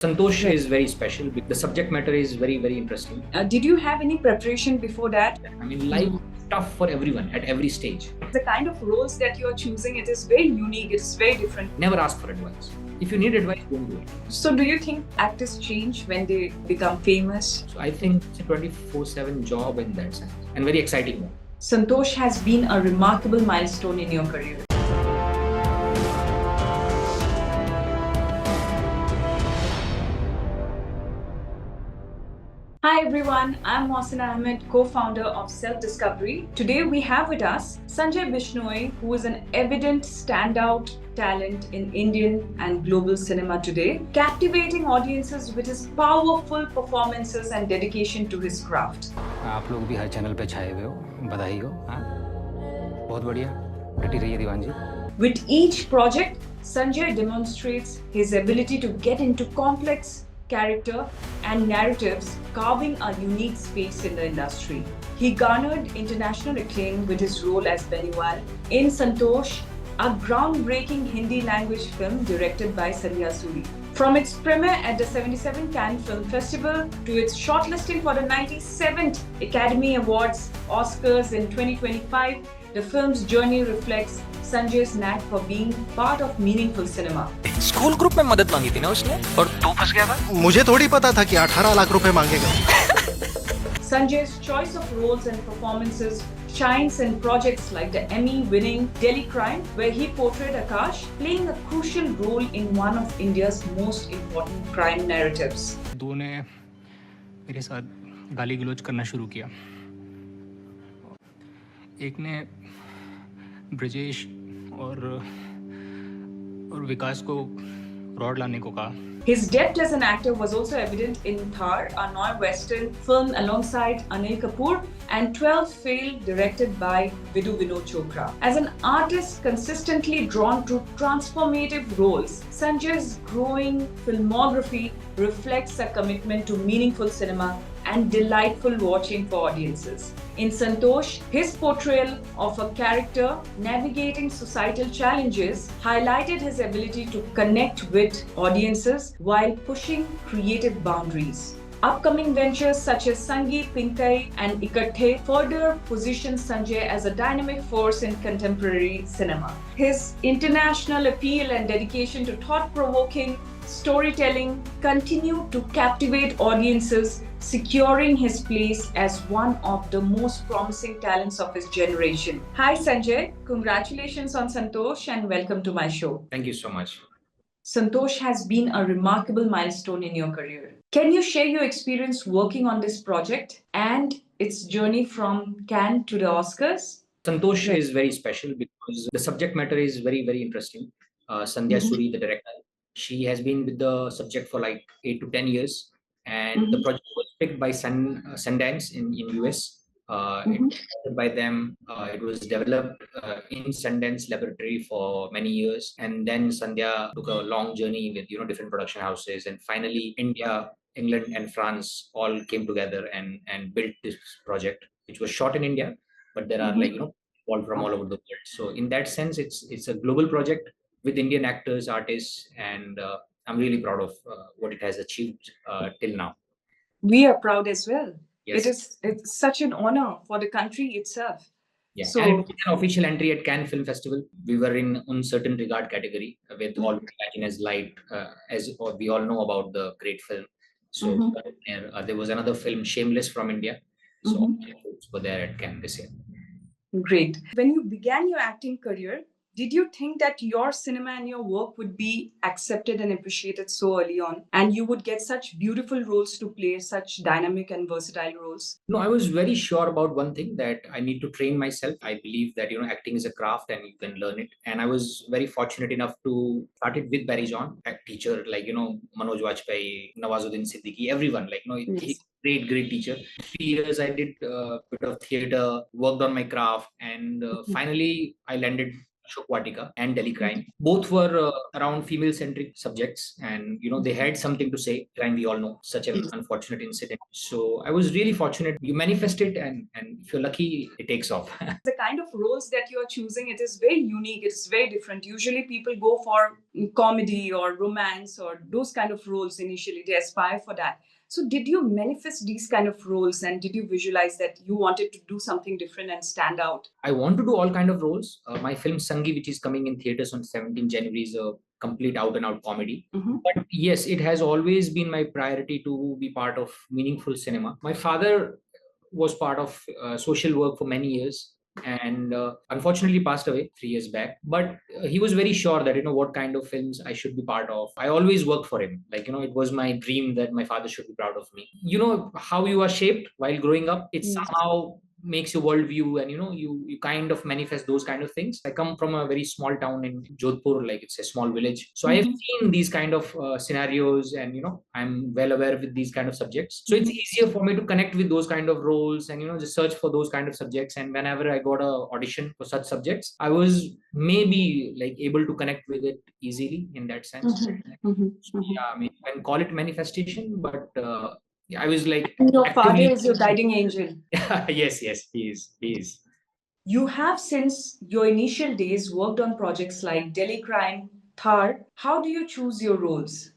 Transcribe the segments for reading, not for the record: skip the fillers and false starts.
Santosh is very special. The subject matter is very, very interesting. Did you have any preparation before that? I mean, life is tough for everyone at every stage. The kind of roles that you are choosing, it is very unique, it is very different. Never ask for advice. If you need advice, don't do it. So do you think actors change when they become famous? So I think it's a 24/7 job in that sense, and very exciting one. Santosh has been a remarkable milestone in your career. Hi everyone, I'm Mohsinaa Ahmad, co-founder of Self Discovery. Today we have with us Sanjay Bishnoi, who is an evident standout talent in Indian and global cinema today, captivating audiences with his powerful performances and dedication to his craft. आप लोग भी हर channel पे छाए हुए हो, बधाई हो, हाँ? बहुत बढ़िया, डटी रहिए दीवान जी. With each project, Sanjay demonstrates his ability to get into complex character and narratives, carving a unique space in the industry. He garnered international acclaim with his role as Beniwal in Santosh, a groundbreaking Hindi language film directed by Sangi. From its premiere at the 77th Cannes Film Festival to its shortlisting for the 97th Academy Awards Oscars in 2025, the film's journey reflects Sanjay's knack for being part of meaningful cinema. School group में मदद मांगी थी ना उसने, और तू फंस गया था. मुझे थोड़ी पता था कि 18 लाख रुपए मांगेगा. Sanjay's choice of roles and performances shines in projects like the Emmy-winning Delhi Crime, where he portrayed Akash, playing a crucial role in one of India's most important crime narratives. दो ने मेरे साथ गाली गलौज करना शुरू किया. एक ने ब्रजेश और विकास को रॉड लाने को कहा. His depth as an actor was also evident in Thar, a non-Western film alongside Anil Kapoor, and 12 Fail, directed by Vidhu Vinod Chopra. As an artist consistently drawn to transformative roles, Sanjay's growing filmography reflects a commitment to meaningful cinema and delightful watching for audiences. In Santosh, his portrayal of a character navigating societal challenges highlighted his ability to connect with audiences while pushing creative boundaries. Upcoming ventures such as Sangi, Pinkai and Ikatthe further position Sanjay as a dynamic force in contemporary cinema. His international appeal and dedication to thought-provoking storytelling continue to captivate audiences, securing his place as one of the most promising talents of his generation. Hi Sanjay, congratulations on Santosh and welcome to my show. Thank you so much. Santosh has been a remarkable milestone in your career. Can you share your experience working on this project and its journey from Cannes to the Oscars? Santosh is very special because the subject matter is very, very interesting. Sandhya Suri, the director, she has been with the subject for like 8 to 10 years, and the project was picked by Sundance in US. It was started by them. It was developed in Sundance laboratory for many years, and then Sandhya took a long journey with different production houses, and finally India, England, and France all came together and built this project, which was shot in India, but there are all from all over the world. So in that sense, it's a global project with Indian actors, artists, and I'm really proud of what it has achieved till now. We are proud as well. Yes. It's such an honor for the country itself. Yeah, So- and it was an official entry at Cannes Film Festival. We were in uncertain regard category with All We Imagine as Light, as we all know about the great film. So there was another film, Shameless, from India. So all the films were there at Cannes this year. Great. When you began your acting career, did you think that your cinema and your work would be accepted and appreciated so early on, and you would get such beautiful roles to play, such dynamic and versatile roles? No, I was very sure about one thing, that I need to train myself. I believe that acting is a craft and you can learn it. And I was very fortunate enough to start it with Barry John, a teacher like Manoj Vajpayee, Nawazuddin Siddiqui, everyone he's a great teacher. 3 years I did a bit of theater, worked on my craft, and finally I landed Shokwatika and Delhi Crime. Both were around female-centric subjects, and they had something to say. Crime, we all know, such an unfortunate incident. So I was really fortunate. You manifest it, and if you're lucky, it takes off. The kind of roles that you are choosing, it is very unique, it's very different. Usually people go for comedy or romance or those kind of roles initially. They aspire for that. So did you manifest these kind of roles, and did you visualize that you wanted to do something different and stand out? I want to do all kind of roles. My film Sangi, which is coming in theaters on 17 January, is a complete out and out comedy. But yes, it has always been my priority to be part of meaningful cinema. My father was part of social work for many years, and unfortunately passed away 3 years back. But he was very sure that what kind of films I should be part of. I always worked for him. It was my dream that my father should be proud of me. How you are shaped while growing up, it somehow makes your worldview, and you kind of manifest those kind of things. I come from a very small town in Jodhpur, like it's a small village, so I have seen these kind of scenarios, and I'm well aware with these kind of subjects, so it's easier for me to connect with those kind of roles, and just search for those kind of subjects. And whenever I got a audition for such subjects, I was maybe like able to connect with it easily in that sense. So, yeah, I mean, you can call it manifestation, but I was like, your father actively. is your guiding angel. Yes, he is. You have since your initial days worked on projects like Delhi Crime, Thar. How do you choose your roles?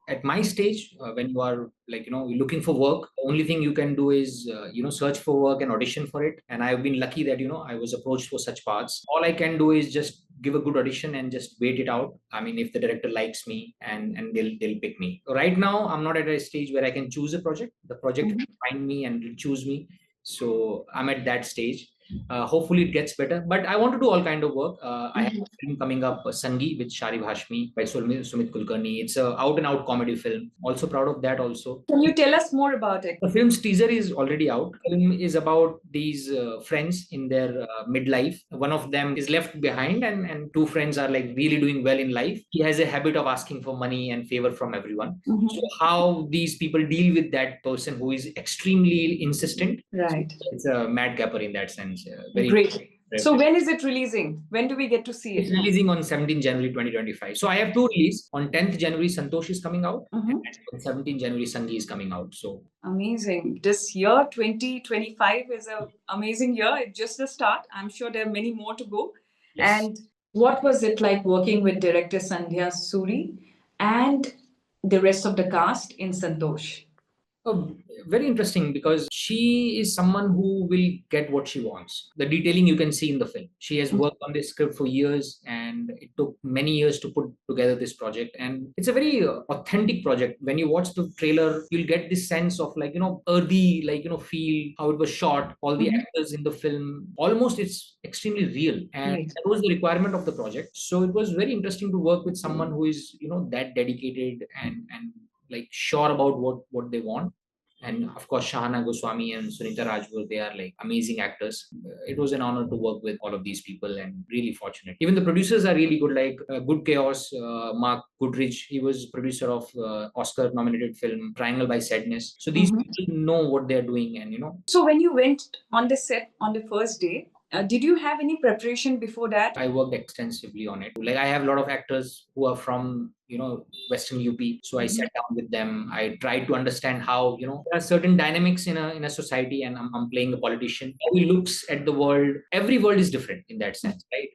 At my stage, when you are you're looking for work, the only thing you can do is search for work and audition for it. And I've been lucky that I was approached for such parts. All I can do is just give a good audition and just wait it out. I mean, if the director likes me, and they'll pick me. Right now I'm not at a stage where I can choose a project. The project will find me and will choose me. So I'm at that stage. Hopefully it gets better, but I want to do all kind of work. I have a film coming up, Sangi, with Shari Bhashmi by Sumit Kulkarni. It's a out and out comedy film. Also proud of that also. Can you tell us more about it? The film's teaser is already out. The film is about these friends in their midlife. One of them is left behind, and two friends are like really doing well in life. He has a habit of asking for money and favor from everyone. So how these people deal with that person who is extremely insistent. Right. It's a mad gapper in that sense. Very great. So when is it releasing? When do we get to see it? It's releasing on 17 January 2025. So I have two releases. On 10th January, Santosh is coming out. And on 17 January, Sangi is coming out. So amazing. This year, 2025, is an amazing year. It's just the start. I'm sure there are many more to go. Yes. And what was it like working with director Sandhya Suri and the rest of the cast in Santosh? Very interesting, because she is someone who will get what she wants. The detailing you can see in the film. She has worked on this script for years, and it took many years to put together this project. And it's a very authentic project. When you watch the trailer, you'll get this sense of earthy, feel, how it was shot, all the actors in the film. Almost it's extremely real. And that was the requirement of the project. So it was very interesting to work with someone who is, that dedicated and sure about what they want. And of course, Shahana Goswami and Sunita Rajpur, they are amazing actors. It was an honor to work with all of these people, and really fortunate. Even the producers are really good, Good Chaos, Mark Goodrich. He was producer of Oscar-nominated film Triangle by Sadness. So these people know what they're doing, and So when you went on the set on the first day, did you have any preparation before that? I worked extensively on it. I have a lot of actors who are from Western UP, so I sat down with them. I tried to understand how there are certain dynamics in a society, and I'm playing a politician. How he looks at the world. Every world is different in that sense, right?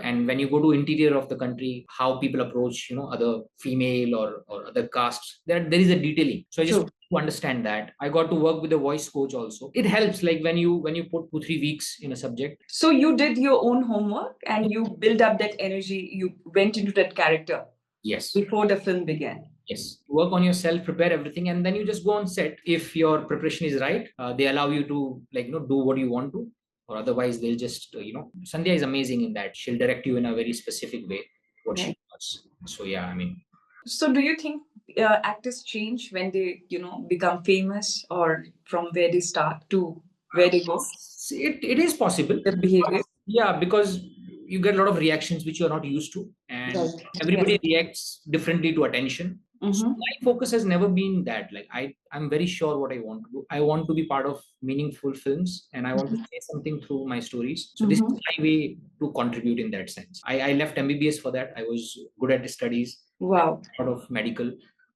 And when you go to interior of the country, how people approach other female or other castes, there is a detailing. So I just to understand that. I got to work with a voice coach also. It helps, when you put 2-3 weeks in a subject. So you did your own homework and you build up that energy. You went into that character. Yes. Before the film began. Yes. Work on yourself, prepare everything, and then you just go on set. If your preparation is right, they allow you to do what you want to, or otherwise they'll just Sandhya is amazing in that. She'll direct you in a very specific way what she wants. So yeah, I mean. So do you think actors change when they become famous, or from where they start to where they go? It is possible. The behavior. Yeah, because you get a lot of reactions which you are not used to, and everybody reacts differently to attention. So my focus has never been that. I'm very sure what I want to do. I want to be part of meaningful films, and I want to say something through my stories. So this is my way to contribute in that sense. I left MBBS for that. I was good at the studies. Wow. Out of medical.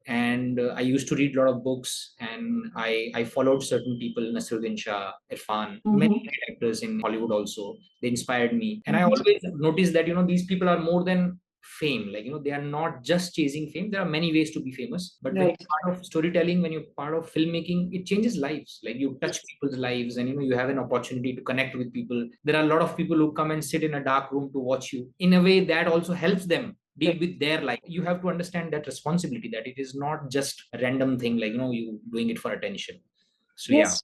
And I used to read a lot of books, and I followed certain people, Nasruddin Shah, Irfan, many great actors in Hollywood also. They inspired me. And I always noticed that, these people are more than fame. Like, they are not just chasing fame. There are many ways to be famous, but when Right. you're part of storytelling, when you're part of filmmaking, it changes lives. Like, you touch people's lives, and you have an opportunity to connect with people. There are a lot of people who come and sit in a dark room to watch you. In a way, that also helps them deal with their life. You have to understand that responsibility, that it is not just a random thing, like, you doing it for attention. So Yes.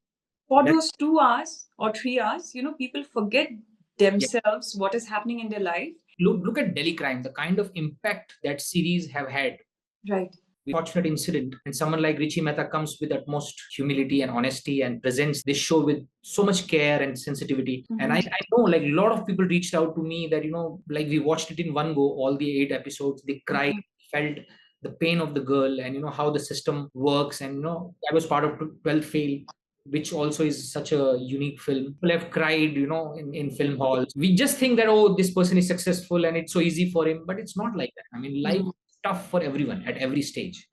For that, those 2 hours or 3 hours, people forget themselves, what is happening in their life. look at Delhi Crime, the kind of impact that series have had. Right. Fortunate incident, and someone like Richie Mehta comes with utmost humility and honesty and presents this show with so much care and sensitivity. And I know, like, a lot of people reached out to me that, like, we watched it in one go, all the 8 episodes. They cried, felt the pain of the girl, and how the system works. And I was part of 12 Fail, which also is such a unique film. People have cried, in film halls. We just think that, oh, this person is successful and it's so easy for him, but it's not like that. I mean, life is tough for everyone at every stage.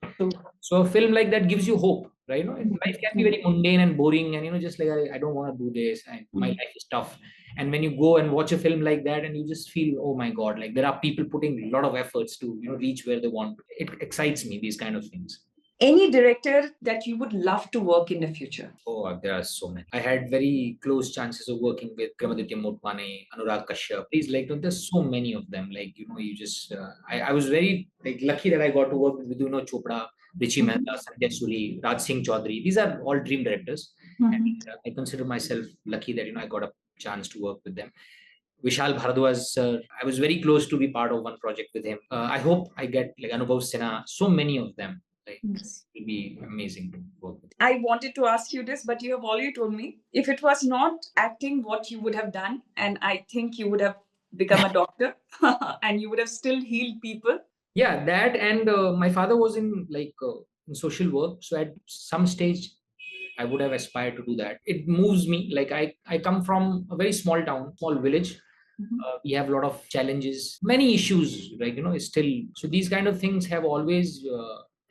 So a film like that gives you hope, right? Life can be very mundane and boring, and just like, I don't want to do this, and my life is tough. And when you go and watch a film like that, and you just feel, oh my God, like, there are people putting a lot of efforts to reach where they want. It excites me, these kind of things. Any director that you would love to work in the future? Oh, there are so many. I had very close chances of working with Kramaditya Motwane, Anurag Kashyap. Please, like, there's so many of them. Like, you just, I was very, like, lucky that I got to work with Vinod Chopra, Richie Mehta, Sanjay Bishnoi, Raj Singh Chaudhary. These are all dream directors. And I consider myself lucky that, I got a chance to work with them. Vishal Bhardwaj, sir, I was very close to be part of one project with him. I hope I get, like, Anubhav Sinha, so many of them. Like, it will be amazing to work with. I wanted to ask you this, but you have already told me. If it was not acting, what you would have done? And I think you would have become a doctor and you would have still healed people. Yeah, that, and my father was in, like, in social work. So at some stage, I would have aspired to do that. It moves me. Like, I come from a very small town, small village. We have a lot of challenges, many issues, like, still. So these kind of things have always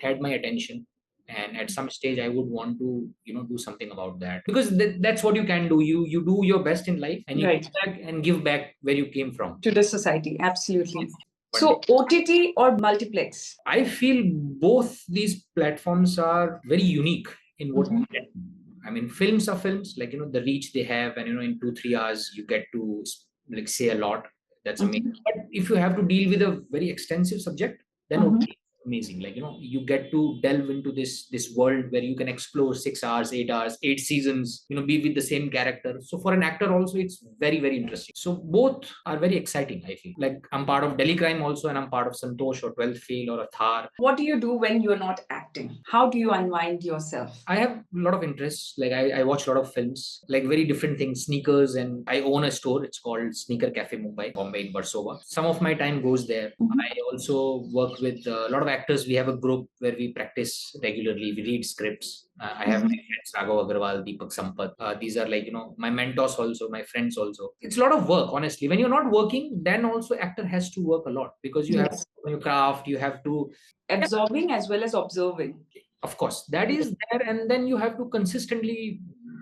had my attention. And at some stage, I would want to, do something about that, because that's what you can do. You do your best in life, and you Right. come back and give back where you came from. To the society, absolutely. One So OTT or multiplex? I feel both these platforms are very unique in what we can do. I mean, films are films, like, the reach they have, and, in 2-3 hours, you get to, like, say a lot. That's amazing. But if you have to deal with a very extensive subject, then OTT is amazing. Like, you get to delve into this world where you can explore 6 hours, 8 hours, 8 seasons, be with the same character. So for an actor also, it's very, very interesting. So both are very exciting, I feel. Like, I'm part of Delhi Crime also, and I'm part of Santosh or 12 Fail or a Thar. What do you do when you're not acting? How do you unwind yourself? I have a lot of interests. Like, I watch a lot of films, like very different things, sneakers, and I own a store. It's called Sneaker Cafe Mumbai, Bombay in Versova. Some of my time goes there. I also work with a lot of actors. We have a group where we practice regularly. We read scripts. I have my friends Raghav Agarwal, Deepak Sampath. These are, like, my mentors also, my friends also. It's a lot of work, honestly. When you're not working, then also actor has to work a lot, because you have to craft, you have to Absorbing as well as observing. Of course, that is there, and then you have to consistently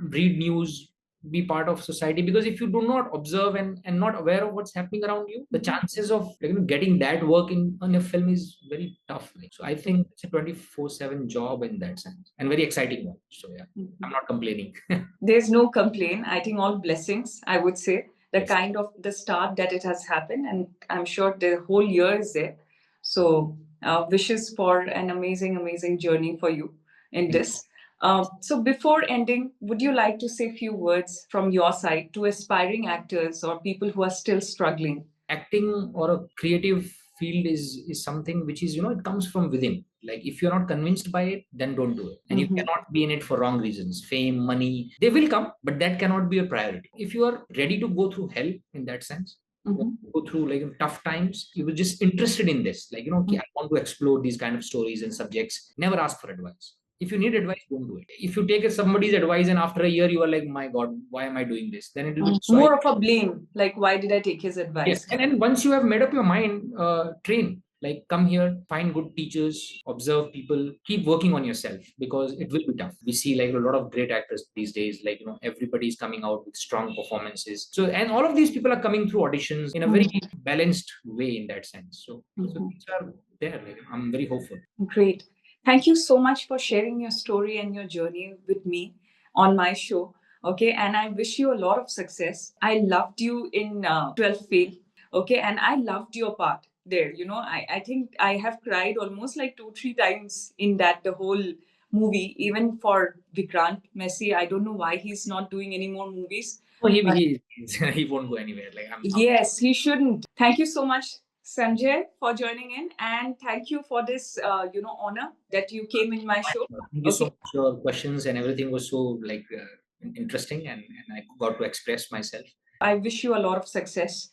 read news, be part of society, because if you do not observe and not aware of what's happening around you, the chances of, getting that work on a film is very tough. So I think it's a 24/7 job in that sense, and very exciting one. So yeah, I'm not complaining. There's no complaint. I think all blessings, I would say. The Yes. kind of the start that it has happened, and I'm sure the whole year is there. So wishes for an amazing journey for you in this. So before ending, would you like to say a few words from your side to aspiring actors or people who are still struggling? Acting or a creative field is something which is, it comes from within. Like, if you're not convinced by it, then don't do it. And you cannot be in it for wrong reasons. Fame, money, they will come, but that cannot be a priority. If you are ready to go through hell in that sense, go through, like, tough times, you were just interested in this, like, okay, I want to explore these kind of stories and subjects, never ask for advice. If you need advice, don't do it. If you take somebody's advice and after a year you are like, my God, why am I doing this? Then it will be more of a blame, like, why did I take his advice? Yes. And then once you have made up your mind, train. Like, come here, find good teachers, observe people, keep working on yourself, because it will be tough. We see like a lot of great actors these days, like, everybody's coming out with strong performances. So, and all of these people are coming through auditions in a very balanced way in that sense. So things are there. Like, I'm very hopeful. Great. Thank you so much for sharing your story and your journey with me on my show. Okay, and I wish you a lot of success. I loved you in 12 Fail. Okay, and I loved your part there. I think I have cried almost like 2-3 times in that the whole movie, even for Vikrant Messi. I don't know why he's not doing any more movies. Oh, he won't go anywhere. Like, Yes, he shouldn't. Thank you so much, Sanjay, for joining in, and thank you for this, honor that you came in my show. thank you so much. Your questions and everything was so like interesting, and I got to express myself. I wish you a lot of success.